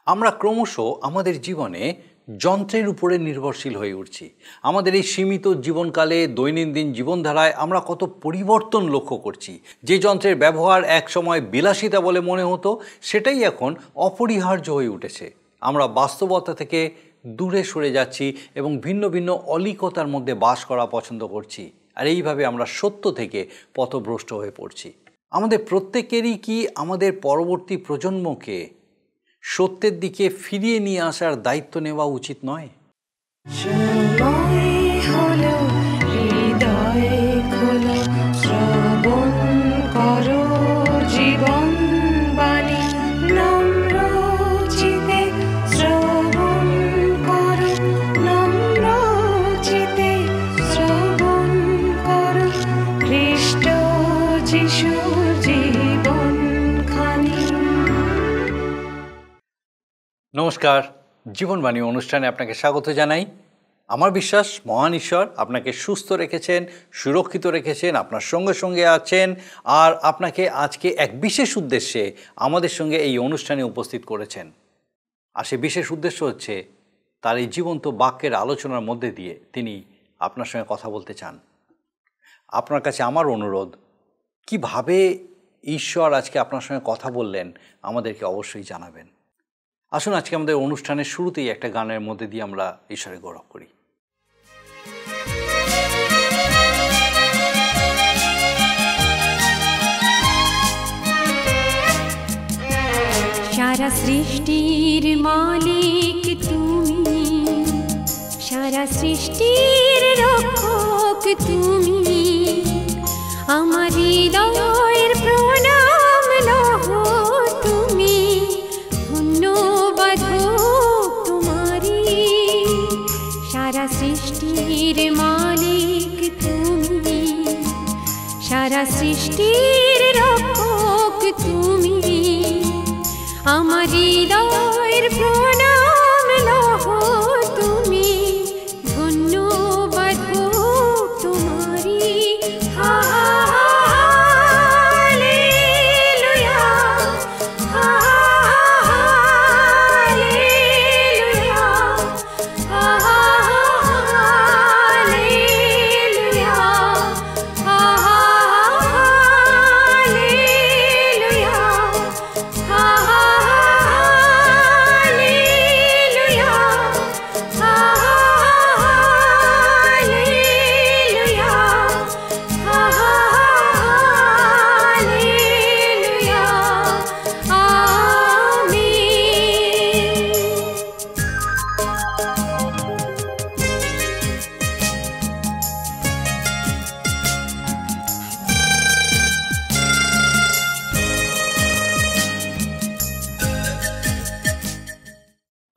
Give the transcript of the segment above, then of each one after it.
আমরা ক্রমশ আমাদের জীবনে যন্ত্রের উপরে নির্ভরশীল হয়ে উঠছি। আমাদের এই সীমিত জীবনকালে দৈনন্দিন জীবনধারায় আমরা কত পরিবর্তন লক্ষ্য করছি। যে যন্ত্রের ব্যবহার এক সময় বিলাসিতা বলে মনে হতো, সেটাই এখন অপরিহার্য হয়ে উঠেছে। আমরা বাস্তবতা থেকে দূরে সরে যাচ্ছি এবং ভিন্ন ভিন্ন অলিকতার মধ্যে বাস করা পছন্দ করছি। আর এইভাবে আমরা সত্য থেকে পথভ্রষ্ট হয়ে পড়ছি। আমাদের প্রত্যেকেরই কি আমাদের পরবর্তী প্রজন্মকে সত্যের দিকে ফিরিয়ে নিয়ে আসার দায়িত্ব নেওয়া উচিত নয়? নমস্কার, জীবনবাণী অনুষ্ঠানে আপনাকে স্বাগত জানাই। আমার বিশ্বাস মহান ঈশ্বর আপনাকে সুস্থ রেখেছেন, সুরক্ষিত রেখেছেন, আপনার সঙ্গে সঙ্গে আছেন, আর আপনাকে আজকে এক বিশেষ উদ্দেশ্যে আমাদের সঙ্গে এই অনুষ্ঠানে উপস্থিত করেছেন। আর সে বিশেষ উদ্দেশ্য হচ্ছে তার এই জীবন্ত বাক্যের আলোচনার মধ্যে দিয়ে তিনি আপনার সঙ্গে কথা বলতে চান। আপনার কাছে আমার অনুরোধ, কিভাবে ঈশ্বর আজকে আপনার সঙ্গে কথা বললেন আমাদেরকে অবশ্যই জানাবেন। আসুন আজকে আমাদের অনুষ্ঠানের শুরুতেই একটা গানের মধ্যে দিয়ে আমরা ঈশ্বরের গৌরব করি। সারা সৃষ্টির মালিক তুমি, সারা সৃষ্টির রক্ষক তুমি, আমার হৃদয়ের প্রণাম লহ তুমি, ধন্যবাদ তোমারি। সারা সৃষ্টির মালিক তুমি, সারা সৃষ্টির রক্ষক তুমি, আমার হৃদয়ের প্রণাম লহ তুমি, ধন্যবাদ তোমারি। হালেলুয়া, হালেলুয়া, হালেলুয়া,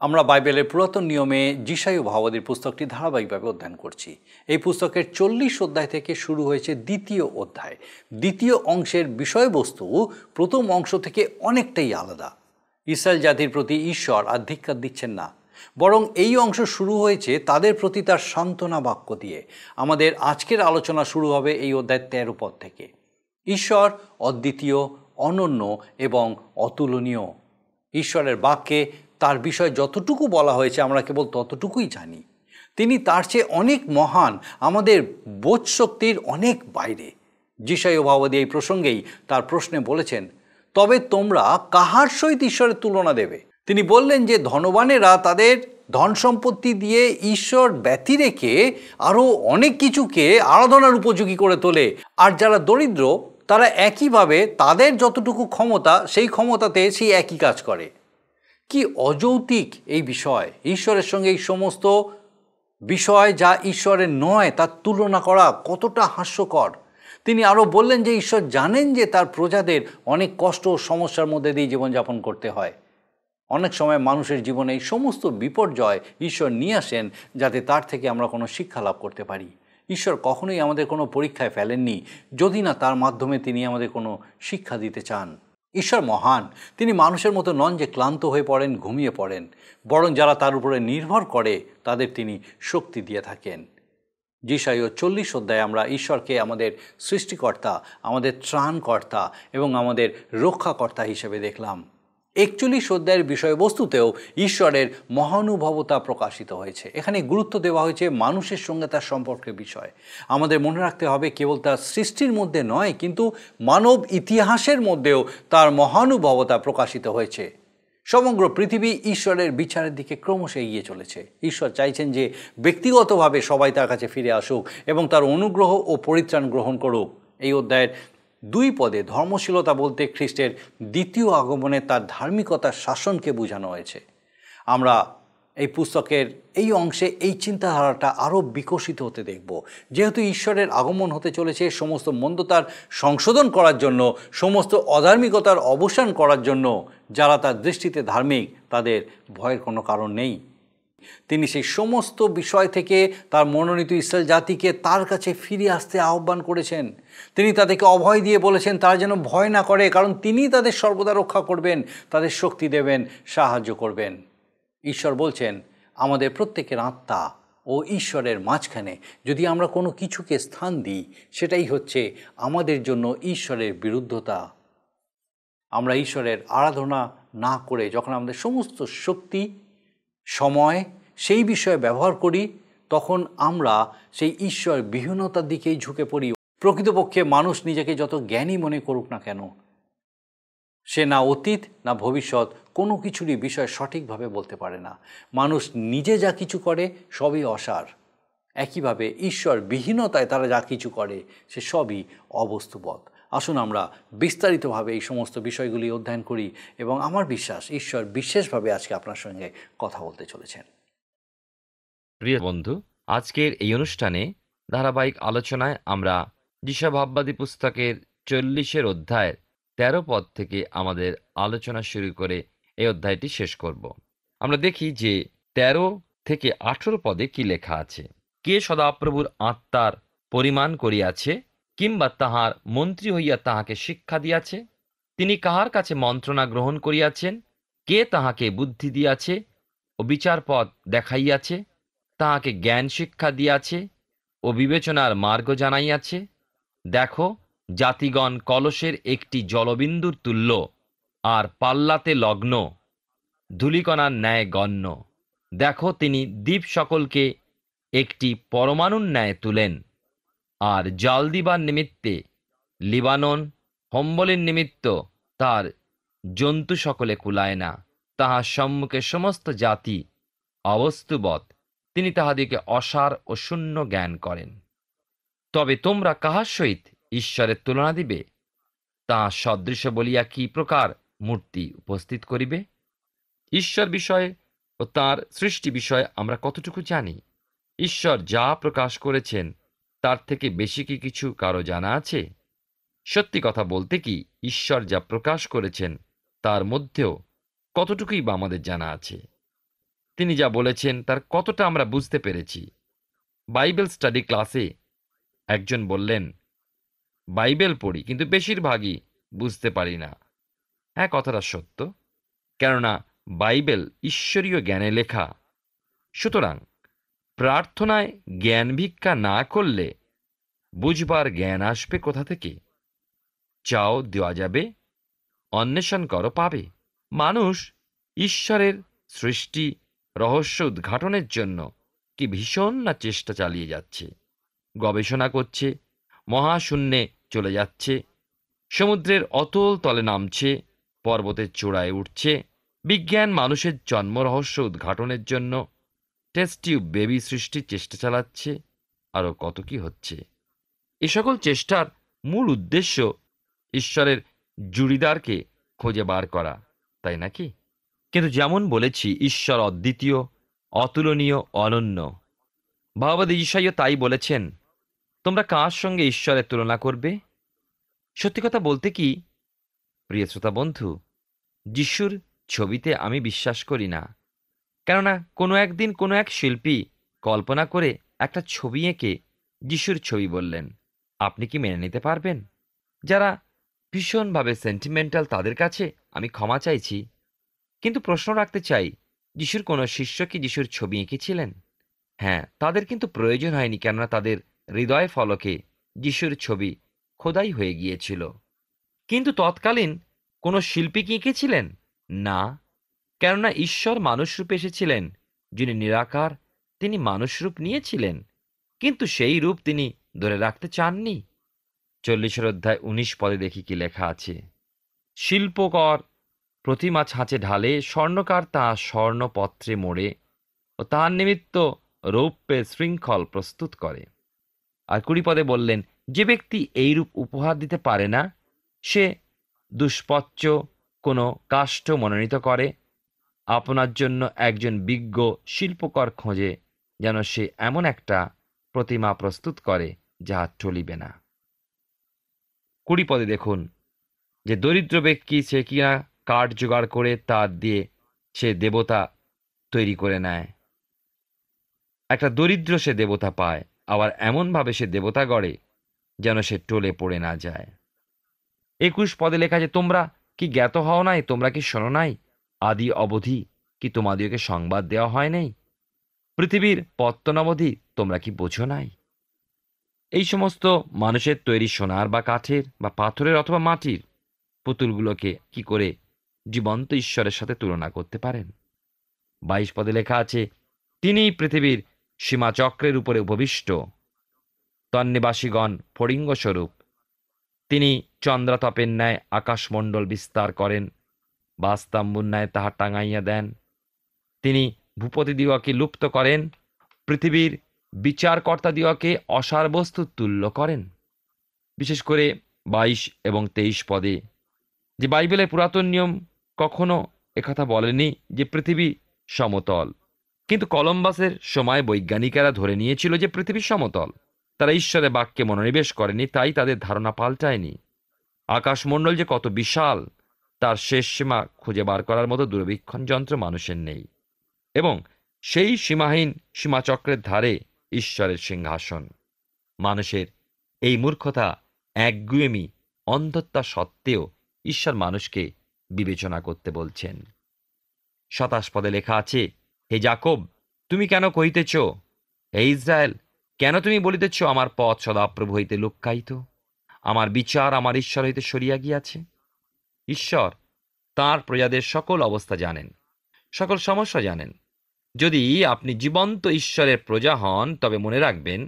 আমরা বাইবেলের পুরাতন নিয়মে যিশায়া ভাববাদীর পুস্তকটি ধারাবাহিকভাবে অধ্যয়ন করছি। এই পুস্তকের 40 অধ্যায় থেকে শুরু হয়েছে দ্বিতীয় অধ্যায়। দ্বিতীয় অংশের বিষয়বস্তু প্রথম অংশ থেকে অনেকটাই আলাদা। ইসরায়েল জাতির প্রতি ঈশ্বর আর ধিক্কার দিচ্ছেন না, বরং এই অংশ শুরু হয়েছে তাদের প্রতি তার সান্ত্বনা বাক্য দিয়ে। আমাদের আজকের আলোচনা শুরু হবে এই অধ্যায় 13 পদ থেকে। ঈশ্বর অদ্বিতীয়, অনন্য এবং অতুলনীয়। ঈশ্বরের বাক্যে তার বিষয় যতটুকু বলা হয়েছে আমরা কেবল ততটুকুই জানি। তিনি তার চেয়ে অনেক মহান, আমাদের বোধশক্তির অনেক বাইরে। যিশায়া ভাববাদী এই প্রসঙ্গেই তার প্রশ্নে বলেছেন, তবে তোমরা কাহার সহিত ঈশ্বরের তুলনা দেবে? তিনি বললেন যে ধনবানেরা তাদের ধন সম্পত্তি দিয়ে ঈশ্বর ব্যতি রেখে আরও অনেক কিছুকে আরাধনার উপযোগী করে তোলে, আর যারা দরিদ্র তারা একইভাবে তাদের যতটুকু ক্ষমতা সেই ক্ষমতাতে সেই একই কাজ করে। কি অযৌক্তিক এই বিষয়! ঈশ্বরের সঙ্গে এই সমস্ত বিষয় যা ঈশ্বরের নয় তার তুলনা করা কতটা হাস্যকর। তিনি আরও বললেন যে ঈশ্বর জানেন যে তার প্রজাদের অনেক কষ্ট ও সমস্যার মধ্যে দিয়ে জীবনযাপন করতে হয়। অনেক সময় মানুষের জীবনে এই সমস্ত বিপর্যয় ঈশ্বর নিয়ে আসেন যাতে তার থেকে আমরা কোনো শিক্ষা লাভ করতে পারি। ঈশ্বর কখনোই আমাদের কোনো পরীক্ষায় ফেলেননি যদি না তার মাধ্যমে তিনি আমাদের কোনো শিক্ষা দিতে চান। ঈশ্বর মহান। তিনি মানুষের মতো নন যে ক্লান্ত হয়ে পড়েন, ঘুমিয়ে পড়েন, বরং যারা তার উপরে নির্ভর করে তাদের তিনি শক্তি দিয়ে থাকেন। যিশায়া 40 অধ্যায়ে আমরা ঈশ্বরকে আমাদের সৃষ্টিকর্তা, আমাদের ত্রাণকর্তা এবং আমাদের রক্ষাকর্তা হিসেবে দেখলাম। 41 অধ্যায়ের বিষয়বস্তুতেও ঈশ্বরের মহানুভবতা প্রকাশিত হয়েছে। এখানে গুরুত্ব দেওয়া হয়েছে মানুষের সঙ্গে তার সম্পর্কের বিষয়। আমাদের মনে রাখতে হবে কেবল তার সৃষ্টির মধ্যে নয়, কিন্তু মানব ইতিহাসের মধ্যেও তার মহানুভবতা প্রকাশিত হয়েছে। সমগ্র পৃথিবী ঈশ্বরের বিচারের দিকে ক্রমশ এগিয়ে চলেছে। ঈশ্বর চাইছেন যে ব্যক্তিগতভাবে সবাই তার কাছে ফিরে আসুক এবং তার অনুগ্রহ ও পরিত্রাণ গ্রহণ করুক। এই অধ্যায়ের 2 পদে ধর্মশীলতা বলতে খ্রিস্টের দ্বিতীয় আগমনে তার ধার্মিকতার শাসনকে বোঝানো হয়েছে। আমরা এই পুস্তকের এই অংশে এই চিন্তাধারাটা আরও বিকশিত হতে দেখব। যেহেতু ঈশ্বরের আগমন হতে চলেছে সমস্ত মন্দতার সংশোধন করার জন্য, সমস্ত অধার্মিকতার অবসান করার জন্য, যারা তার দৃষ্টিতে ধার্মিক তাদের ভয়ের কোনো কারণ নেই। তিনি সেই সমস্ত বিষয় থেকে তার মনোনীত ইসরায়েল জাতিকে তার কাছে ফিরে আসতে আহ্বান করেছেন। তিনি তাদেরকে অভয় দিয়ে বলেছেন তারা যেন ভয় না করে, কারণ তিনি তাদের সর্বদা রক্ষা করবেন, তাদের শক্তি দেবেন, সাহায্য করবেন। ঈশ্বর বলছেন আমাদের প্রত্যেকের আত্মা ও ঈশ্বরের মাঝখানে যদি আমরা কোনো কিছুকে স্থান দিই, সেটাই হচ্ছে আমাদের জন্য ঈশ্বরের বিরুদ্ধতা। আমরা ঈশ্বরের আরাধনা না করে যখন আমাদের সমস্ত শক্তি, সময় সেই বিষয়ে ব্যবহার করি, তখন আমরা সেই ঈশ্বর বিহীনতার দিকেই ঝুঁকে পড়ি। প্রকৃতপক্ষে মানুষ নিজেকে যত জ্ঞানী মনে করুক না কেন, সে না অতীত না ভবিষ্যৎ কোনো কিছুরই বিষয় সঠিকভাবে বলতে পারে না। মানুষ নিজে যা কিছু করে সবই অসার। একইভাবে ঈশ্বর বিহীনতায় তারা যা কিছু করে সে সবই অবস্তুবৎ। আসুন আমরা বিস্তারিতভাবে এই সমস্ত বিষয়গুলি অধ্যয়ন করি এবং আমার বিশ্বাস ঈশ্বর বিশেষভাবে আজকে আপনার সঙ্গে কথা বলতে চলেছেন। প্রিয় বন্ধু, আজকের এই অনুষ্ঠানে ধারাবাহিক আলোচনায় আমরা যিশা ভাববাদী পুস্তকের 40 অধ্যায়ের 13 পদ থেকে আমাদের আলোচনা শুরু করে এই অধ্যায়টি শেষ করব। আমরা দেখি যে 13 থেকে 18 পদে কি লেখা আছে। কে সদাপ্রভুর আত্মার পরিমাণ করিয়াছে, কিংবা তাহার মন্ত্রী হইয়া তাহাকে শিক্ষা দিয়াছে? তিনি কাহার কাছে মন্ত্রণা গ্রহণ করিয়াছেন? কে তাহাকে বুদ্ধি দিয়াছে ও বিচার পথ দেখাইয়াছে? তাহাকে জ্ঞান শিক্ষা দিয়াছে ও বিবেচনার মার্গ জানাইয়াছে? দেখো, জাতিগণ কলসের একটি জলবিন্দুর তুল্য, আর পাল্লাতে লগ্ন, ধূলিকণার ন্যায় গণ্য। দেখো, তিনি দ্বীপ সকলকে একটি পরমাণুর ন্যায় তুলেন, আর জাল দিবার নিমিত্তে লিবানন হম্বলের নিমিত্ত তার জন্তু সকলে কুলায় না। তাহার সম্মুখে সমস্ত জাতি অবস্তুবৎ, তিনি তাহাদিকে অসার ও শূন্য জ্ঞান করেন। তবে তোমরা কাহার সহিত ঈশ্বরের তুলনা দিবে? তাহার সদৃশ বলিয়া কি প্রকার মূর্তি উপস্থিত করিবে? ঈশ্বর বিষয়ে ও তাঁর সৃষ্টি বিষয়ে আমরা কতটুকু জানি? ঈশ্বর যা প্রকাশ করেছেন তার থেকে বেশি কি কিছু কারো জানা আছে? সত্যি কথা বলতে কি, ঈশ্বর যা প্রকাশ করেছেন তার মধ্যেও কতটুকুই বা আমাদের জানা আছে? তিনি যা বলেছেন তার কতটা আমরা বুঝতে পেরেছি? বাইবেল স্টাডি ক্লাসে একজন বললেন, বাইবেল পড়ি কিন্তু বেশিরভাগই বুঝতে পারি না। হ্যাঁ, কথাটা সত্য, কেননা বাইবেল ঈশ্বরীয় জ্ঞানে লেখা। সুতরাং প্রার্থনায় জ্ঞান ভিক্ষা না করলে বুঝবার জ্ঞান আসবে কোথা থেকে? চাও, দেওয়া যাবে, অন্বেষণ করো, পাবে। মানুষ ঈশ্বরের সৃষ্টি রহস্য উদ্ঘাটনের জন্য কি ভীষণ না চেষ্টা চালিয়ে যাচ্ছে। গবেষণা করছে, মহাশূন্যে চলে যাচ্ছে, সমুদ্রের অতল তলে নামছে, পর্বতের চূড়ায় উঠছে। বিজ্ঞান মানুষের জন্ম রহস্য উদ্ঘাটনের জন্য টেস্ট টিউব বেবি সৃষ্টির চেষ্টা চালাচ্ছে, আরও কত কি হচ্ছে। এ সকল চেষ্টার মূল উদ্দেশ্য ঈশ্বরের জুড়িদারকে খুঁজে বার করা, তাই নাকি? কিন্তু যেমন বলেছি, ঈশ্বর অদ্বিতীয়, অতুলনীয়, অনন্য। ভাববাদী ঈশাইও তাই বলেছেন। তোমরা কার সঙ্গে ঈশ্বরের তুলনা করবে? সত্যি কথা বলতে কি, প্রিয় শ্রোতা বন্ধু, যিশুর ছবিতে আমি বিশ্বাস করি না। কেননা কোনো একদিন কোনো এক শিল্পী কল্পনা করে একটা ছবি এঁকে যিশুর ছবি বললেন। আপনি কি মেনে নিতে পারবেন? যারা ভীষণভাবে সেন্টিমেন্টাল তাদের কাছে আমি ক্ষমা চাইছি, কিন্তু প্রশ্ন রাখতে চাই, যিশুর কোনো শিষ্য কি যিশুর ছবি এঁকেছিলেন? হ্যাঁ, তাদের কিন্তু প্রয়োজন হয়নি, কেননা তাদের হৃদয় ফলকে যিশুর ছবি খোদাই হয়ে গিয়েছিল। কিন্তু তৎকালীন কোনো শিল্পী কি এঁকেছিলেন? না, কেননা ঈশ্বর মানুষরূপে এসেছিলেন। যিনি নিরাকার, তিনি মানুষরূপ নিয়েছিলেন, কিন্তু সেই রূপ তিনি ধরে রাখতে চাননি। 40 অধ্যায় 19 পদে দেখি কি লেখা আছে। শিল্পকর প্রতিমা ছাঁচে ঢালে, স্বর্ণকার তা স্বর্ণপত্রে মোড়ে ও তাহার নিমিত্ত রৌপ্যের শৃঙ্খল প্রস্তুত করে। আর 20 পদে বললেন, যে ব্যক্তি এই রূপ উপহার দিতে পারে না, সে দুষ্পচ্য কোনো কাষ্ঠ মনোনীত করে, আপনার জন্য একজন বিজ্ঞ শিল্পকর খোঁজে, যেন সে এমন একটা প্রতিমা প্রস্তুত করে যাহা চলিবে না। 20 পদে দেখুন যে দরিদ্র ব্যক্তি সে কিনা কাঠ জোগাড় করে তার দিয়ে সে দেবতা তৈরি করে নেয়। একটা দরিদ্র সে দেবতা পায়, আবার এমনভাবে সে দেবতা গড়ে যেন সে টলে পড়ে না যায়। 21 পদে লেখা যে তোমরা কি জ্ঞাত হও নাই, তোমরা কি শোনো নাই, আদি অবধি কি তোমাদিওকে সংবাদ দেওয়া হয় নাই? পৃথিবীর পত্তনাবধি তোমরা কি বোঝো নাই? এই সমস্ত মানুষের তৈরি সোনার বা কাঠের বা পাথরের অথবা মাটির পুতুলগুলোকে কি করে জীবন্ত ঈশ্বরের সাথে তুলনা করতে পারেন? 22 পদে লেখা আছে, তিনি পৃথিবীর সীমাচক্রের উপরে উপবিষ্ট, তন্নিবাসীগণ ফড়িঙ্গস্বরূপ। তিনি চন্দ্রাতপের ন্যায় আকাশমণ্ডল বিস্তার করেন, বাস্তাম্বুর ন্যায় তাহা টাঙাইয়া দেন। তিনি ভূপতিদিগকে লুপ্ত করেন, পৃথিবীর বিচারকর্তাদিগকে অসার বস্তু তুল্য করেন। বিশেষ করে 22 এবং 23 পদে, যে বাইবেলের পুরাতন নিয়ম কখনো একথা বলেনি যে পৃথিবী সমতল, কিন্তু কলম্বাসের সময় বৈজ্ঞানিকেরা ধরে নিয়েছিল যে পৃথিবী সমতল। তারা ঈশ্বরের বাক্যে মনোনিবেশ করেনি, তাই তাদের ধারণা পাল্টায়নি। আকাশমণ্ডল যে কত বিশাল তার শেষ সীমা খুঁজে বার করার মতো দূরবীক্ষণ যন্ত্র মানুষের নেই, এবং সেই সীমাহীন সীমাচক্রের ধারে ঈশ্বরের সিংহাসন। মানুষের এই মূর্খতা, একগুয়েমি, অন্ধত্বা সত্ত্বেও ঈশ্বর মানুষকে বিবেচনা করতে বলছেন। 27 পদে লেখা আছে, হে যাকব, তুমি কেন কহিতেছ, হে ইসরায়েল, কেন তুমি বলিতেছ, আমার পথ সদাপ্রভু হইতে লুক্কায়িত, আমার বিচার আমার ঈশ্বর হইতে সরিয়া গিয়াছে। ঈশ্বর তাঁর প্রজাদের সকল অবস্থা জানেন, সকল সমস্যা জানেন। যদি আপনি জীবন্ত ঈশ্বরের প্রজা হন, তবে মনে রাখবেন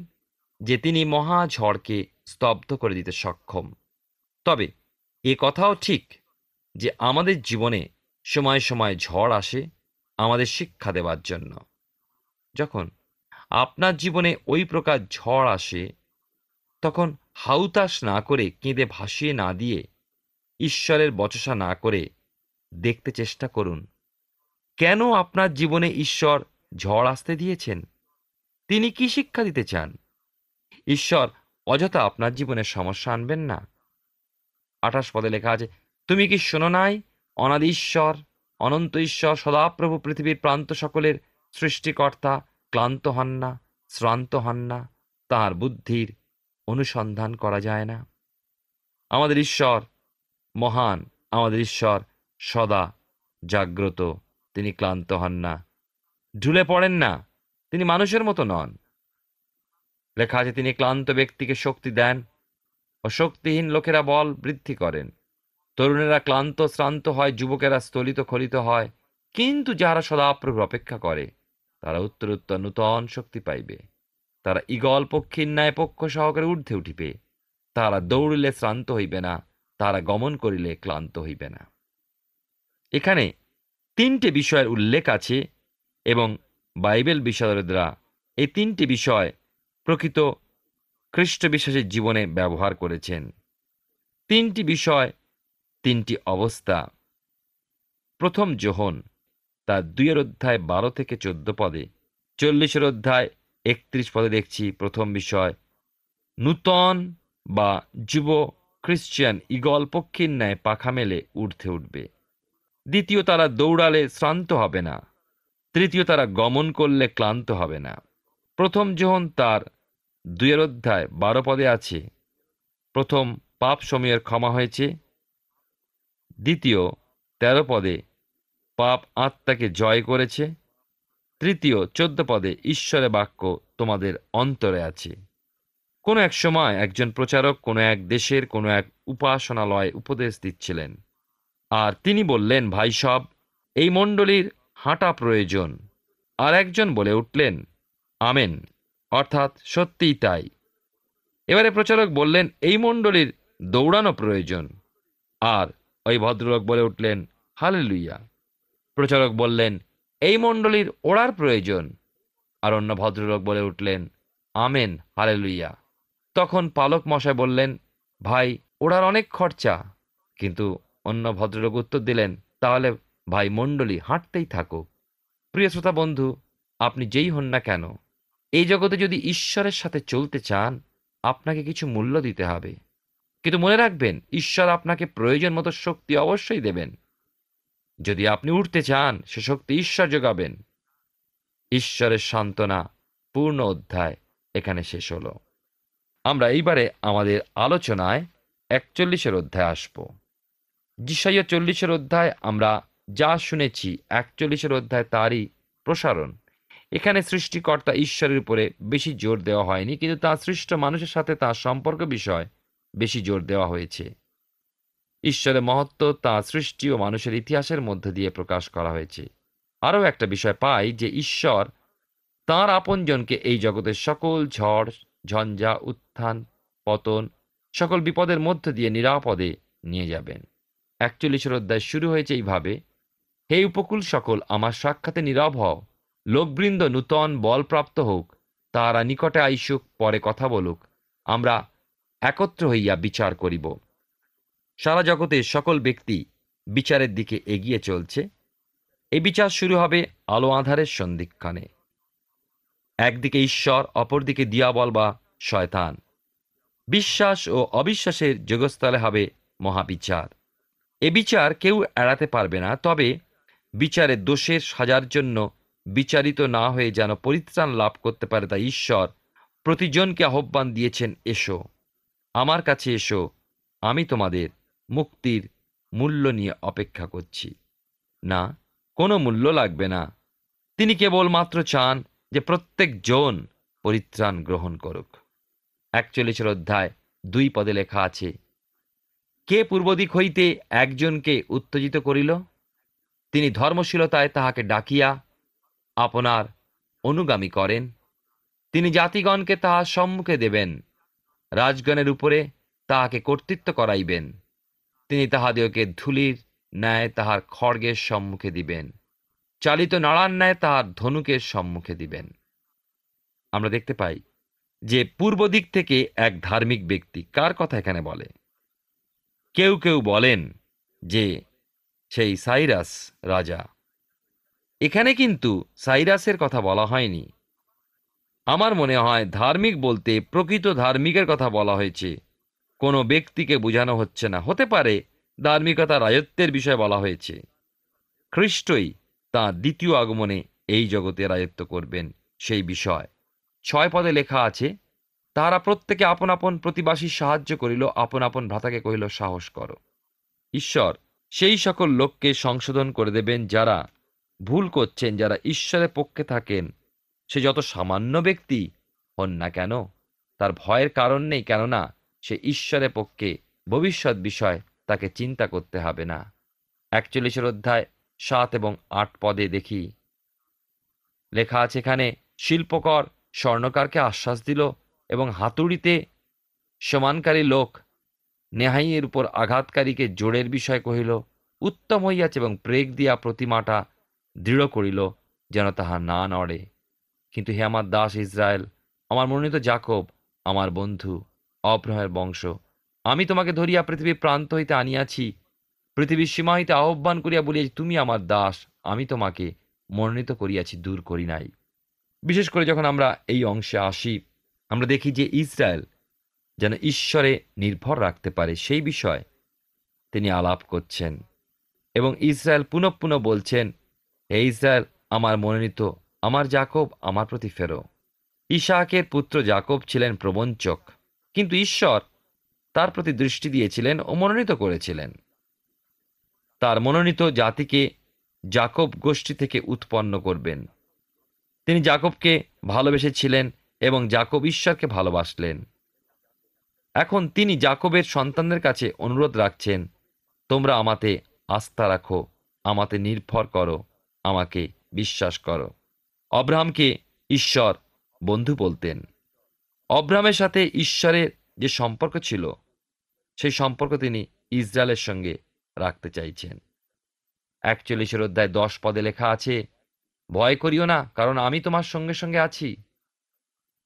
যে তিনি মহা ঝড়কে স্তব্ধ করে দিতে সক্ষম। তবে এ কথাও ঠিক যে আমাদের জীবনে সময় সময় ঝড় আসে আমাদের শিক্ষা দেওয়ার জন্য। যখন আপনার জীবনে ওই প্রকার ঝড় আসে, তখন হাউতাস না করে, কেঁদে ভাসিয়ে না দিয়ে, ঈশ্বরের বচসা না করে দেখতে চেষ্টা করুন কেন আপনার জীবনে ঈশ্বর ঝড় আসতে দিয়েছেন। তিনি কি শিক্ষা দিতে চান? ঈশ্বর অযথা আপনার জীবনে সমস্যা আনবেন না। 28 পদে লেখা আছে, তুমি কি শোনো নাই, অনাদি ঈশ্বর, অনন্ত ঈশ্বর, সদাপ্রভু পৃথিবীর প্রান্ত সকলের সৃষ্টিকর্তা ক্লান্ত হন না, শ্রান্ত হন না, তাঁর বুদ্ধির অনুসন্ধান করা যায় না। আমাদের ঈশ্বর মহান, আমাদের ঈশ্বর সদা জাগ্রত, তিনি ক্লান্ত হন না, ঢুলে পড়েন না, তিনি মানুষের মতো নন। লেখা আছে, তিনি ক্লান্ত ব্যক্তিকে শক্তি দেন ও শক্তিহীন লোকেরা বল বৃদ্ধি করেন। তরুণেরা ক্লান্ত শ্রান্ত হয়, যুবকেরা স্থলিত খলিত হয়, কিন্তু যারা সদাপ্রভুর অপেক্ষা করে তারা উত্তরোত্তর নূতন শক্তি পাইবে। তারা ঈগল পক্ষীর ন্যায় পক্ষ সহকারে ঊর্ধ্বে উঠিবে। তারা দৌড়িলে শ্রান্ত হইবে না, তারা গমন করিলে ক্লান্ত হইবে না। এখানে 3টে বিষয়ের উল্লেখ আছে, এবং বাইবেল বিশারদরা এই 3টে বিষয় প্রকৃত খ্রিস্ট বিশ্বাসের জীবনে ব্যবহার করেছেন। 3টি বিষয়, 3টি অবস্থা। প্রথম যোহন তার 2 অধ্যায় 12 থেকে 14 পদে, 40 অধ্যায় 31 পদে দেখছি প্রথম বিষয়, নূতন বা যুব খ্রিস্টিয়ান ঈগল পক্ষীর ন্যায় পাখা মেলে ঊর্ধ্বে উঠবে। দ্বিতীয়, তারা দৌড়ালে শ্রান্ত হবে না। তৃতীয়, তারা গমন করলে ক্লান্ত হবে না। প্রথম যোহন তার 2 অধ্যায় 12 পদে আছে, প্রথম, পাপ সমূহের ক্ষমা হয়েছে। দ্বিতীয় 13 পদে, পাপ আত্মাকে জয় করেছে। তৃতীয় 14 পদে, ঈশ্বরের বাক্য তোমাদের অন্তরে আছে। কোনো এক সময় একজন প্রচারক কোনো এক দেশের কোনো এক উপাসনালয়ে উপদেশ দিচ্ছিলেন, আর তিনি বললেন, ভাই সব, এই মণ্ডলীর হাঁটা প্রয়োজন। আর একজন বলে উঠলেন, আমেন, অর্থাৎ সত্যিই তাই। এবারে প্রচারক বললেন, এই মণ্ডলীর দৌড়ানো প্রয়োজন। আর ওই ভদ্রলোক বলে উঠলেন, হালেলুইয়া। প্রচারক বললেন, এই মণ্ডলীর ওড়ার প্রয়োজন। আর অন্য ভদ্রলোক বলে উঠলেন, আমেন, হালেলুইয়া। তখন পালক মশাই বললেন, ভাই, ওড়ার অনেক খরচা। কিন্তু অন্য ভদ্রলোক উত্তর দিলেন, তাহলে ভাই মণ্ডলী হাঁটতেই থাকুক। প্রিয় শ্রোতা বন্ধু, আপনি যেই হন না কেন, এই জগতে যদি ঈশ্বরের সাথে চলতে চান, আপনাকে কিছু মূল্য দিতে হবে। কিন্তু মনে রাখবেন, ঈশ্বর আপনাকে প্রয়োজন মতো শক্তি অবশ্যই দেবেন। যদি আপনি উঠতে চান, সে শক্তি ঈশ্বর যোগাবেন। ঈশ্বরের সান্ত্বনা পূর্ণ অধ্যায় এখানে শেষ হলো। আমরা এইবারে আমাদের আলোচনায় 41 অধ্যায় আসব। যিশাইয়া 40 অধ্যায় আমরা যা শুনেছি, 41 অধ্যায় তারই প্রসারণ। এখানে সৃষ্টিকর্তা ঈশ্বরের উপরে বেশি জোর দেওয়া হয়নি, কিন্তু তাঁর সৃষ্ট মানুষের সাথে তাঁর সম্পর্ক বিষয় বেশি জোর দেওয়া হয়েছে। ঈশ্বরের মহত্ব তাঁর সৃষ্টি ও মানুষের ইতিহাসের মধ্যে দিয়ে প্রকাশ করা হয়েছে। আরও একটা বিষয় পাই যে ঈশ্বর তাঁর আপনজনকে এই জগতের সকল ঝড় ঝঞ্ঝা, উত্থান পতন, সকল বিপদের মধ্য দিয়ে নিরাপদে নিয়ে যাবেন। 41 অধ্যায় শুরু হয়েছে এইভাবে, হে উপকূল সকল, আমার সাক্ষাতে নীরব হও, লোকবৃন্দ নূতন বলপ্রাপ্ত হোক, তাহারা নিকটে আইসুক, পরে কথা বলুক, আমরা একত্র হইয়া বিচার করিব। সারা জগতে সকল ব্যক্তি বিচারের দিকে এগিয়ে চলছে। এই বিচার শুরু হবে আলো আঁধারের সন্ধিক্ষণে। একদিকে ঈশ্বর, অপরদিকে দিয়াবল বা শয়তান। বিশ্বাস ও অবিশ্বাসের যোগস্থলে হবে মহাবিচার। এ বিচার কেউ এড়াতে পারবে না। তবে বিচারের দোষের সাজার জন্য বিচারিত না হয়ে যেন পরিত্রাণ লাভ করতে পারে, তাই ঈশ্বর প্রতিজনকে আহ্বান দিয়েছেন, এসো আমার কাছে, এসো, আমি তোমাদের মুক্তির মূল্য নিয়ে অপেক্ষা করছি। না, কোনো মূল্য লাগবে না। তিনি কেবলমাত্র চান যে প্রত্যেক জন পরিত্রাণ গ্রহণ করুক। 41 অধ্যায় 2 পদে লেখা আছে, কে পূর্বদিক হইতে একজনকে উত্তেজিত করিল? তিনি ধর্মশীলতায় তাহাকে ডাকিয়া আপনার অনুগামী করেন। তিনি জাতিগণকে তাহার সম্মুখে দেবেন, রাজগণের উপরে তাহাকে কর্তৃত্ব করাইবেন। তিনি তাহাদিওকে ধূলির ন্যায় তাহার খড়গের সম্মুখে দিবেন, চালিত নাড়ার ন্যায় তাহার ধনুকের সম্মুখে দিবেন। আমরা দেখতে পাই যে পূর্ব দিক থেকে এক ধার্মিক ব্যক্তি, কার কথা এখানে বলে? কেউ কেউ বলেন যে সেই সাইরাস রাজা। এখানে কিন্তু সাইরাসের কথা বলা হয়নি। আমার মনে হয় ধার্মিক বলতে প্রকৃত ধার্মিকের কথা বলা হয়েছে, কোনো ব্যক্তিকে বোঝানো হচ্ছে না। হতে পারে ধার্মিকতা রাজত্বের বিষয় বলা হয়েছে। খ্রিস্টই তাঁর দ্বিতীয় আগমনে এই জগতে রাজত্ব করবেন, সেই বিষয়। 6 পদে লেখা আছে, তাহারা প্রত্যেকে আপন আপন প্রতিবাসীর সাহায্য করিল, আপন আপন ভ্রাতাকে কহিল, সাহস করো। ঈশ্বর সেই সকল লোককে সংশোধন করে দেবেন যারা ভুল করছেন, যারা ঈশ্বরের পক্ষে থাকেন। সে যত সামান্য ব্যক্তি হন না কেন, তার ভয়ের কারণ নেই, কেননা সে ঈশ্বরের পক্ষে। ভবিষ্যৎ বিষয় তাকে চিন্তা করতে হবে না। 41 অধ্যায় 7 এবং 8 পদে দেখি লেখা আছে, এখানে শিল্পকর স্বর্ণকারকে আশ্বাস দিল এবং হাতুড়িতে সমানকারী লোক নেহাইয়ের উপর আঘাতকারীকে জোরের বিষয় কহিল, উত্তম হইয়াছে, এবং প্রেগ দিয়া প্রতিমাটা দৃঢ় করিল যেন তাহা না নড়ে। কিন্তু হে আমার দাস ইসরায়েল, আমার মনোনীত যাকব, আমার বন্ধু অব্রাহামের বংশ, আমি তোমাকে ধরিয়া পৃথিবীর প্রান্ত হইতে আনিয়াছি, পৃথিবীর সীমা হইতে আহ্বান করিয়া বলিয়াছি, তুমি আমার দাস, আমি তোমাকে মনোনীত করিয়াছি, দূর করি নাই। বিশেষ করে যখন আমরা এই অংশে আসি, আমরা দেখি যে ইসরায়েল যেন ঈশ্বরে নির্ভর রাখতে পারে, সেই বিষয় তিনি আলাপ করছেন। এবং ইসরায়েল পুনঃ পুনঃ বলছেন, হে ইসরায়েল, আমার মনোনীত, আমার যাকব, আমার প্রতি ফেরো। ইসাহাকের পুত্র যাকব ছিলেন প্রবঞ্চক, কিন্তু ঈশ্বর তার প্রতি দৃষ্টি দিয়েছিলেন ও মনোনীত করেছিলেন। তার মনোনীত জাতিকে যাকব গোষ্ঠী থেকে উৎপন্ন করবেন। তিনি যাকবকে ভালোবেসেছিলেন এবং যাকব ঈশ্বরকে ভালোবাসলেন। এখন তিনি যাকবের সন্তানদের কাছে অনুরোধ রাখছেন, তোমরা আমাতে আস্থা রাখো, আমাতে নির্ভর করো, আমাকে বিশ্বাস করো। অব্রাহামকে ঈশ্বর বন্ধু বলতেন। অব্রাহামের সাথে ঈশ্বরের যে সম্পর্ক ছিল, সেই সম্পর্ক তিনি ইসরায়েলের সঙ্গে রাখতে চাইছেন। 41 অধ্যায় 10 পদে লেখা আছে, ভয় করিও না, কারণ আমি তোমার সঙ্গে সঙ্গে আছি।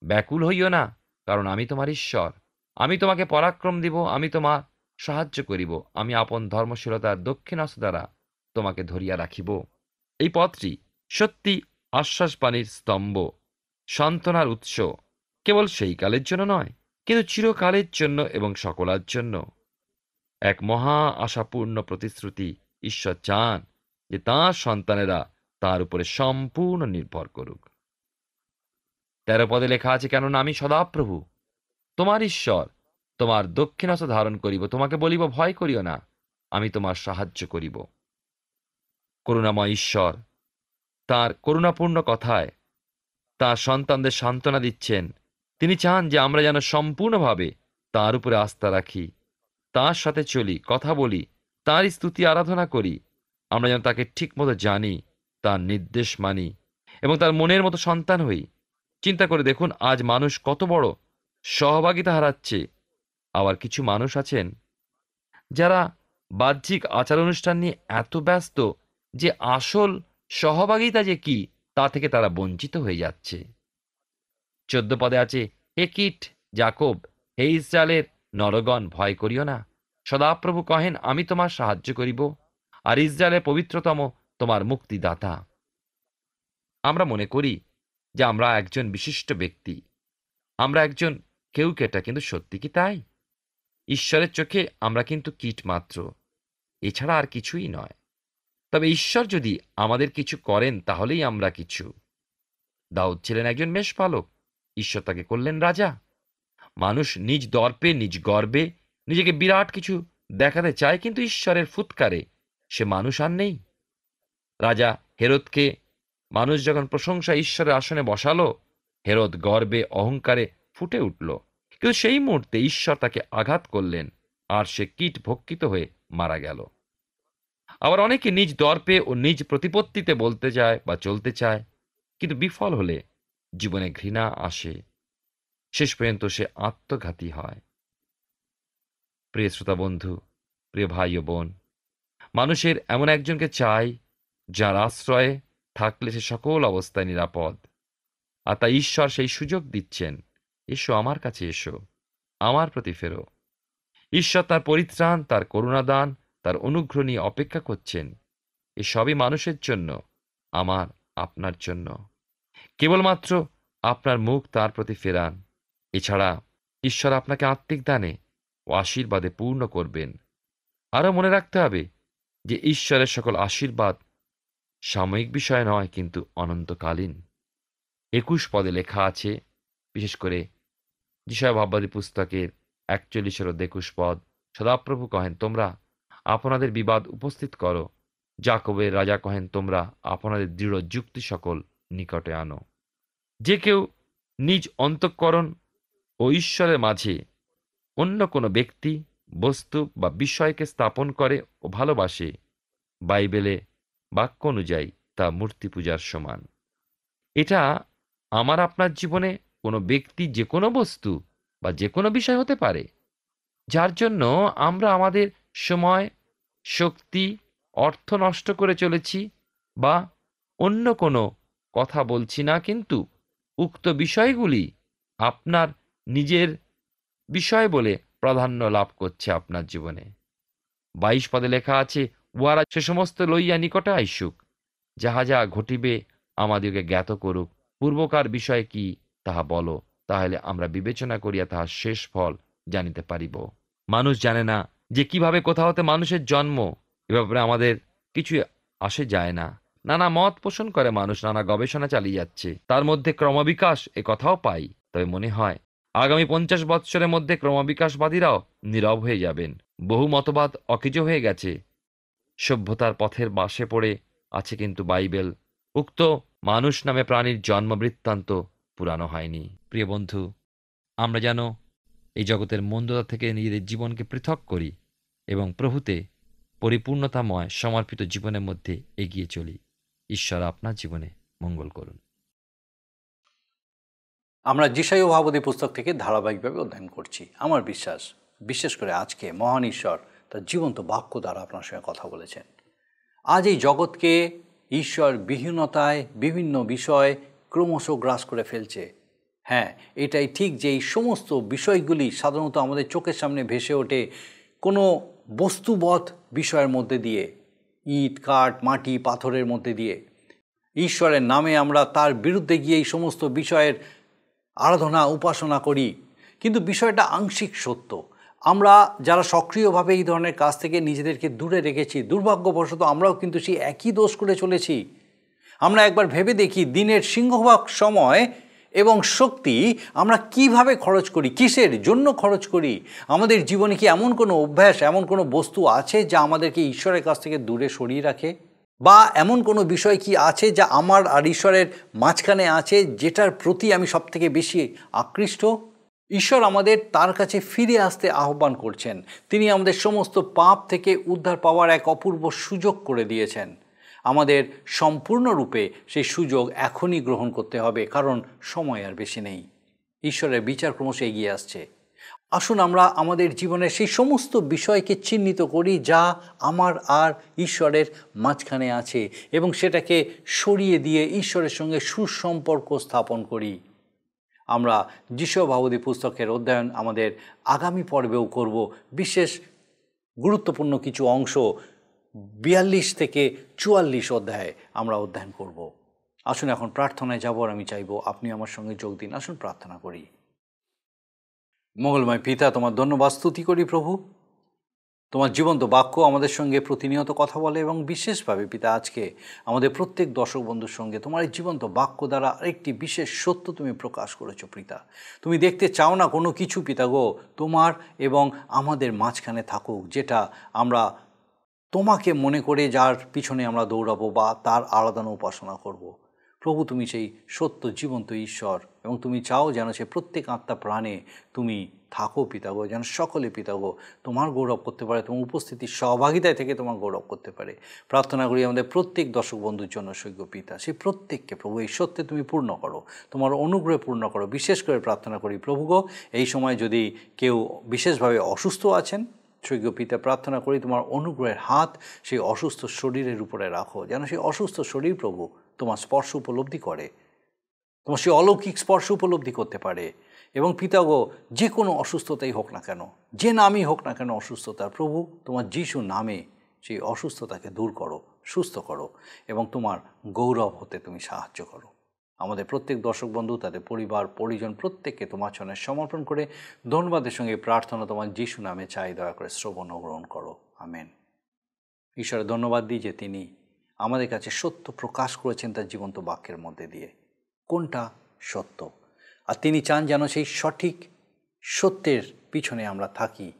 ব্যাকুল হইও না, কারণ আমি তোমার ঈশ্বর। আমি তোমাকে পরাক্রম দিব, আমি তোমার সাহায্য করিব। আমি আপন ধর্মশীলতার দক্ষিণ হস্ত দ্বারা তোমাকে ধরিয়া রাখিব। এই পথটি সত্যি আশ্বাসবাণীর স্তম্ভ, সান্ত্বনার উৎস, কেবল সেই কালের জন্য নয়, কিন্তু চিরকালের জন্য এবং সকলের জন্য। এক মহা আশাপূর্ণ প্রতিশ্রুতি। ঈশ্বর চান যে তাঁর সন্তানেরা তার উপরে সম্পূর্ণ নির্ভর করুক। 13 পদে লেখা আছে, কেননা আমি সদাপ্রভু তোমার ঈশ্বর, তোমার দক্ষিণ হস্ত ধারণ করিব, তোমাকে বলিব ভয় করিও না, আমি তোমার সাহায্য করিব। করুণাময় ঈশ্বর তাঁর করুণাপূর্ণ কথায় তাঁর সন্তানদের সান্ত্বনা দিচ্ছেন। তিনি চান যে আমরা যেন সম্পূর্ণভাবে তাঁর উপরে আস্থা রাখি, তাঁর সাথে চলি, কথা বলি, তাঁর স্তুতি আরাধনা করি। আমরা যেন তাকে ঠিকমতো জানি, তাঁর নির্দেশ মানি এবং তার মনের মতো সন্তান হই। চিন্তা করে দেখুন, আজ মানুষ কত বড় সহভাগিতা হারাচ্ছে। আবার কিছু মানুষ আছেন যারা বাহ্যিক আচার অনুষ্ঠান নিয়ে এত ব্যস্ত যে আসল সহভাগিতা যে কি তা থেকে তারা বঞ্চিত হয়ে যাচ্ছে। 14 পদে আছে, হে কীট যাকব, হে ইসরায়েলের নরগণ, ভয় করিও না। সদাপ্রভু কহেন, আমি তোমার সাহায্য করিব, আর ইসরায়েলের পবিত্রতম তোমার মুক্তিদাতা। আমরা মনে করি যে আমরা একজন বিশিষ্ট ব্যক্তি, আমরা একজন কেউ কেটা, কিন্তু সত্যি কি তাই? ঈশ্বরের চোখে আমরা কিন্তু কীট মাত্র, এছাড়া আর কিছুই নয়। তবে ঈশ্বর যদি আমাদের কিছু করেন তাহলেই আমরা কিছু। দাউদ ছিলেন একজন মেষপালক, ঈশ্বর তাকে করলেন রাজা। মানুষ নিজ দর্পে, নিজ গর্বে নিজেকে বিরাট কিছু দেখাতে চায়, কিন্তু ঈশ্বরের ফুৎকারে সে মানুষ আর নেই। রাজা হেরোদকে মানুষ যখন প্রশংসা ঈশ্বরের আসনে বসালো, হেরোদ গর্বে অহংকারে ফুটে উঠল, কিন্তু সেই মুহূর্তে ঈশ্বর তাকে আঘাত করলেন, আর সে কীট ভক্ষিত হয়ে মারা গেল। আবার অনেকে নিজ দর্পে ও নিজ প্রতিপত্তিতে বলতে চায় বা চলতে চায়, কিন্তু বিফল হলে জীবনে ঘৃণা আসে, শেষ পর্যন্ত সে আত্মঘাতী হয়। প্রিয় শ্রোতা বন্ধু, প্রিয় ভাই ও বোন, মানুষের এমন একজনকে চাই যার আশ্রয়ে থাকলে সে সকল অবস্থায় নিরাপদ। আর তাই ঈশ্বর সেই সুযোগ দিচ্ছেন, এসো আমার কাছে, এসো আমার প্রতি ফেরো। ঈশ্বর তার পরিত্রাণ, তার করুণাদান, তার অনুগ্রহ নিয়ে অপেক্ষা করছেন। এসবই মানুষের জন্য, আমার আপনার জন্য। কেবলমাত্র আপনার মুখ তার প্রতি ফেরান। এছাড়া ঈশ্বর আপনাকে আত্মিক দানে ও আশীর্বাদে পূর্ণ করবেন। আরও মনে রাখতে হবে যে ঈশ্বরের সকল আশীর্বাদ সাময়িক বিষয় নয়, কিন্তু অনন্তকালীন। 21 পদে লেখা আছে, বিশেষ করে যিশায়া ভাববাদী পুস্তকের 41 পদ, সদাপ্রভু কহেন, তোমরা আপনাদের বিবাদ উপস্থিত করো। যাকবের রাজা কহেন, তোমরা আপনাদের দৃঢ় যুক্তি সকল নিকটে আনো। যে কেউ নিজ অন্তঃকরণ ও ঈশ্বরের মাঝে অন্য কোনো ব্যক্তি, বস্তু বা বিষয়কে স্থাপন করে ও ভালোবাসে, বাইবেলে বাক্য অনুযায়ী তা মূর্তি পূজার সমান। এটা আমার আপনার জীবনে কোনো ব্যক্তি, যে কোনো বস্তু বা যে কোনো বিষয় হতে পারে, যার জন্য আমরা আমাদের সময়, শক্তি, অর্থ নষ্ট করে চলেছি, বা অন্য কোনো কথা বলছি না, কিন্তু উক্ত বিষয়গুলি আপনার নিজের বিষয় বলে প্রাধান্য লাভ করছে আপনার জীবনে। 22 পদে লেখা আছে, উহারা সে সমস্ত লইয়া নিকটে আইসুক, যাহা যা ঘটিবে আমাদিগকে জ্ঞাত করুক। পূর্বকার বিষয় কি তাহা বলো, তাহলে আমরা বিবেচনা করিয়া তাহার শেষ ফল জানিতে পারিব। মানুষ জানে না যে কিভাবে কোথা হতে মানুষের জন্ম। এ ব্যাপারে আমাদের কিছু আসে যায় না। নানা মত পোষণ করে মানুষ, নানা গবেষণা চালিয়ে যাচ্ছে, তার মধ্যে ক্রমবিকাশ এ কথাও পাই। তবে মনে হয় আগামী 50 বৎসরের মধ্যে ক্রমবিকাশবাদীরাও নীরব হয়ে যাবেন। বহু মতবাদ অকেজো হয়ে গেছে, সভ্যতার পথের বাসে পড়ে আছে, কিন্তু বাইবেল উক্ত মানুষ নামে প্রাণীর জন্ম বৃত্তান্ত পুরানো হয়নি। প্রিয় বন্ধু, আমরা যেন এই জগতের মন্দতা থেকে নিজেদের জীবনকে পৃথক করি এবং প্রভুতে পরিপূর্ণতাময় সমর্পিত জীবনের মধ্যে এগিয়ে চলি। ঈশ্বর আপনার জীবনে মঙ্গল করুন। আমরা যিশাইয়া ভাববাদী পুস্তক থেকে ধারাবাহিকভাবে অধ্যয়ন করছি। আমার বিশ্বাস, বিশেষ করে আজকে মহান ঈশ্বর তার জীবন্ত বাক্য দ্বারা আপনার সঙ্গে কথা বলেছেন। আজ এই জগৎকে ঈশ্বর বিহীনতায় বিভিন্ন বিষয় ক্রমশ গ্রাস করে ফেলছে। হ্যাঁ, এটাই ঠিক যে এই সমস্ত বিষয়গুলি সাধারণত আমাদের চোখের সামনে ভেসে ওঠে কোনো বস্তুবৎ বিষয়ের মধ্যে দিয়ে, ইট, কাঠ, মাটি, পাথরের মধ্যে দিয়ে। ঈশ্বরের নামে আমরা তার বিরুদ্ধে গিয়ে এই সমস্ত বিষয়ের আরাধনা উপাসনা করি, কিন্তু বিষয়টা আংশিক সত্য। আমরা যারা সক্রিয়ভাবে এই ধরনের কাজ থেকে নিজেদেরকে দূরে রেখেছি, দুর্ভাগ্যবশত আমরাও কিন্তু সেই একই দোষ করে চলেছি। আমরা একবার ভেবে দেখি, দিনের সিংহভাগ সময় এবং শক্তি আমরা কিভাবে খরচ করি, কিসের জন্য খরচ করি। আমাদের জীবনে কি এমন কোনো অভ্যাস, এমন কোনো বস্তু আছে যা আমাদেরকে ঈশ্বরের কাছ থেকে দূরে সরিয়ে রাখে? বা এমন কোনো বিষয় কি আছে যা আমার আর ঈশ্বরের মাঝখানে আছে, যেটার প্রতি আমি সবথেকে বেশি আকৃষ্ট? ঈশ্বর আমাদের তার কাছে ফিরে আসতে আহ্বান করছেন। তিনি আমাদের সমস্ত পাপ থেকে উদ্ধার পাওয়ার এক অপূর্ব সুযোগ করে দিয়েছেন। আমাদের সম্পূর্ণরূপে সেই সুযোগ এখনই গ্রহণ করতে হবে, কারণ সময় আর বেশি নেই। ঈশ্বরের বিচার ক্রমশ এগিয়ে আসছে। আসুন আমরা আমাদের জীবনের সেই সমস্ত বিষয়কে চিহ্নিত করি যা আমার আর ঈশ্বরের মাঝখানে আছে, এবং সেটাকে সরিয়ে দিয়ে ঈশ্বরের সঙ্গে সুসম্পর্ক স্থাপন করি। আমরা যিশাইয়া ভাববাদী পুস্তকের অধ্যয়ন আমাদের আগামী পর্বেও করব। বিশেষ গুরুত্বপূর্ণ কিছু অংশ 42 থেকে 44 অধ্যায়ে আমরা অধ্যয়ন করব। আসুন এখন প্রার্থনায় যাব, আর আমি চাইব আপনি আমার সঙ্গে যোগ দিন। আসুন প্রার্থনা করি। মঙ্গলময় পিতা, তোমার ধন্যবাদ স্তুতি করি প্রভু। তোমার জীবন্ত বাক্য আমাদের সঙ্গে প্রতিনিয়ত কথা বলে, এবং বিশেষভাবে পিতা আজকে আমাদের প্রত্যেক দর্শক বন্ধুর সঙ্গে তোমার এই জীবন্ত বাক্য দ্বারা আরেকটি বিশেষ সত্য তুমি প্রকাশ করেছো পিতা। তুমি দেখতে চাও না কোনো কিছু পিতা গো তোমার এবং আমাদের মাঝখানে থাকুক, যেটা আমরা তোমাকে মনে করে যার পিছনে আমরা দৌড়াবো বা তার আরাধনা উপাসনা করব। প্রভু, তুমি সেই সত্য জীবন্ত ঈশ্বর, এবং তুমি চাও যেন সে প্রত্যেক আত্মা প্রাণে তুমি থাকো পিতাগো, যেন সকলে পিতাগো তোমার গৌরব করতে পারে, তোমার উপস্থিতির সহভাগিতায় থেকে তোমার গৌরব করতে পারে। প্রার্থনা করি আমাদের প্রত্যেক দর্শক বন্ধুর জন্য সৈক্য পিতা, সেই প্রত্যেককে প্রভু এই সত্যে তুমি পূর্ণ করো, তোমার অনুগ্রহে পূর্ণ করো। বিশেষ করে প্রার্থনা করি প্রভুগো, এই সময় যদি কেউ বিশেষভাবে অসুস্থ আছেন, সৈক্য পিতা প্রার্থনা করি তোমার অনুগ্রহের হাত সেই অসুস্থ শরীরের উপরে রাখো, যেন সেই অসুস্থ শরীর প্রভু তোমার স্পর্শ উপলব্ধি করে, তোমার সেই অলৌকিক স্পর্শ উপলব্ধি করতে পারে। এবং পিতাগো, যে কোনো অসুস্থতাই হোক না কেন, যে নামই হোক না কেন অসুস্থতার, প্রভু তোমার যিশু নামে সেই অসুস্থতাকে দূর করো, সুস্থ করো, এবং তোমার গৌরব হতে তুমি সাহায্য করো। আমাদের প্রত্যেক দর্শক বন্ধু, তাদের পরিবার পরিজন প্রত্যেককে তোমার চরণে সমর্পণ করে ধন্যবাদের সঙ্গে প্রার্থনা তোমার যিশু নামে চাই, দয়া করে শ্রবণ ও গ্রহণ করো। আমেন। ঈশ্বরের ধন্যবাদ দিই যে তিনি আমাদের কাছে সত্য প্রকাশ করেছেন তার জীবন্ত বাক্যের মধ্যে দিয়ে, কোনটা সত্য, আর তিনি চান যেন সেই সঠিক সত্যের পিছনে আমরা থাকি,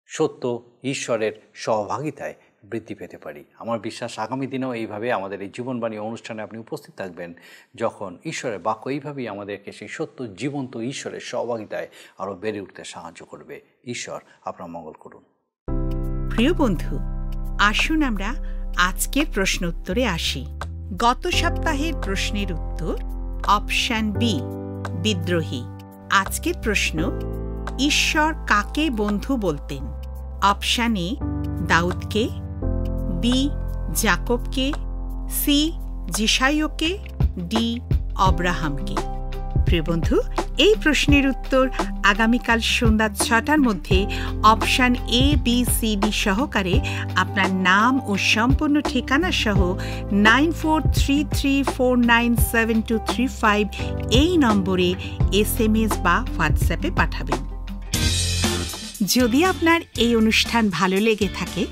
সত্য ঈশ্বরের সহভাগিতায় বৃদ্ধি পেতে পারি। আমার বিশ্বাস আগামী দিনেও এইভাবে আমাদের এই জীবনবাণী অনুষ্ঠানে আপনি উপস্থিত থাকবেন, যখন ঈশ্বরের বাক্য এইভাবেই আমাদেরকে সেই সত্য জীবন্ত ঈশ্বরের সহভাগিতায় আরও বেড়ে উঠতে সাহায্য করবে। ঈশ্বর আপনার মঙ্গল করুন। প্রিয় বন্ধু, আসুন আমরা আজকের প্রশ্ন উত্তরে আসি। গত সপ্তাহের প্রশ্নের উত্তর অপশন বি, বিদ্রোহী। আজকের প্রশ্ন, ঈশ্বর কাকে বন্ধু বলতেন? অপশন এ, দাউদকে, বি, জাকবকে, সি, যিশাইয়াকে, ডি, অব্রাহামকে। প্রিয় বন্ধু, এই প্রশ্নের উত্তর আগামীকাল সন্ধ্যা 6টার মধ্যে option A, B, C, D সহকারে আপনার নাম ও সম্পূর্ণ ঠিকানা সহ 9433497235 এই নম্বরে SMS বা হোয়াটসঅ্যাপে পাঠাবেন। যদি আপনার এই অনুষ্ঠান ভালো লেগে থাকে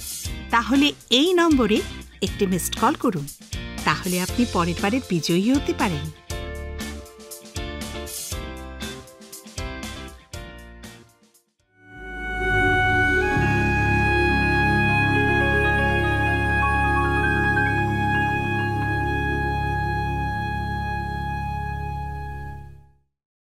তাহলে এই নম্বরে একটি মিসড কল করুন, তাহলে আপনি পরের বারে বিজয়ী হতে পারেন।